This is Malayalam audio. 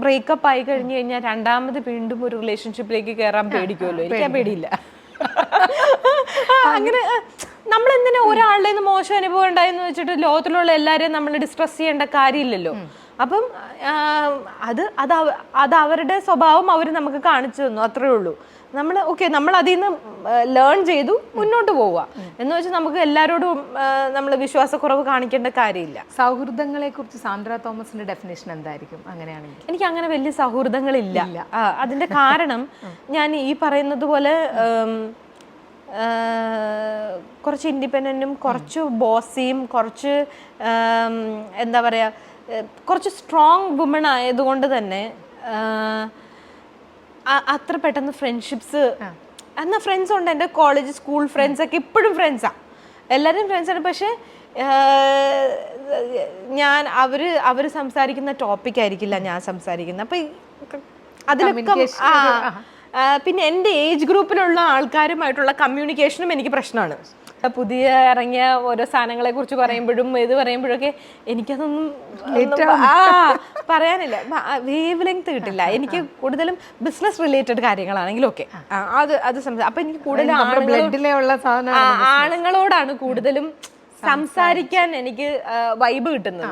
ബ്രേക്കപ്പ് ആയി കഴിഞ്ഞു കഴിഞ്ഞാൽ രണ്ടാമത് വീണ്ടും ഒരു റിലേഷൻഷിപ്പിലേക്ക് കയറാൻ പേടിക്കുമല്ലോ. എനിക്ക് ആ പേടിയില്ല. അങ്ങനെ നമ്മളെന്തിനാ ഒരാളുടെ നിന്ന് മോശം അനുഭവം ഉണ്ടായെന്ന് വെച്ചിട്ട് ലോകത്തിലുള്ള എല്ലാവരെയും നമ്മൾ ഡിസ്ട്രസ് ചെയ്യേണ്ട കാര്യമില്ലല്ലോ. അപ്പം അത് അവരുടെ സ്വഭാവം അവർ നമുക്ക് കാണിച്ചു തന്നു, അത്രേ ഉള്ളൂ. നമ്മൾ അതിൽ നിന്ന് ലേൺ ചെയ്തു മുന്നോട്ട് പോവുക എന്ന് വെച്ചാൽ നമുക്ക് എല്ലാവരോടും നമ്മൾ വിശ്വാസക്കുറവ് കാണിക്കേണ്ട കാര്യമില്ല. സൗഹൃദങ്ങളെ കുറിച്ച് സാന്ദ്ര തോമസിന്റെ ഡെഫിനേഷൻ എന്തായിരിക്കും അങ്ങനെയാണെങ്കിൽ? എനിക്ക് അങ്ങനെ വലിയ സൗഹൃദങ്ങളില്ല. അതിന്റെ കാരണം ഞാൻ ഈ പറയുന്നത് പോലെ കുറച്ച് ഇൻഡിപെൻഡൻറ്റും കുറച്ച് ബോസിയും കുറച്ച് എന്താ പറയുക കുറച്ച് സ്ട്രോങ് വുമൺ ആയതുകൊണ്ട് തന്നെ അത്ര പെട്ടെന്ന് ഫ്രണ്ട്ഷിപ്സ് എന്നാൽ ഫ്രണ്ട്സ് ഉണ്ട്. എൻ്റെ കോളേജ് സ്കൂൾ ഫ്രണ്ട്സൊക്കെ ഇപ്പോഴും ഫ്രണ്ട്സാണ്, എല്ലാവരും ഫ്രണ്ട്സാണ്. പക്ഷേ ഞാൻ അവർ സംസാരിക്കുന്ന ടോപ്പിക് ആയിരിക്കില്ല ഞാൻ സംസാരിക്കുന്നത്. അപ്പം അതിലൊക്കെ പിന്നെ എൻ്റെ ഏജ് ഗ്രൂപ്പിലുള്ള ആൾക്കാരുമായിട്ടുള്ള കമ്മ്യൂണിക്കേഷനും എനിക്ക് പ്രശ്നമാണ്. പുതിയ ഇറങ്ങിയ ഓരോ സാധനങ്ങളെ കുറിച്ച് പറയുമ്പോഴും ഇത് പറയുമ്പോഴൊക്കെ എനിക്കതൊന്നും പറയാനില്ല, വേവ് ലെങ്ത് കിട്ടില്ല. എനിക്ക് കൂടുതലും ബിസിനസ് റിലേറ്റഡ് കാര്യങ്ങളാണെങ്കിലും ഒക്കെ അത് അപ്പൊ എനിക്ക് കൂടുതലും ആണുങ്ങളോടാണ് കൂടുതലും സംസാരിക്കാൻ എനിക്ക് വൈബ് കിട്ടുന്നത്.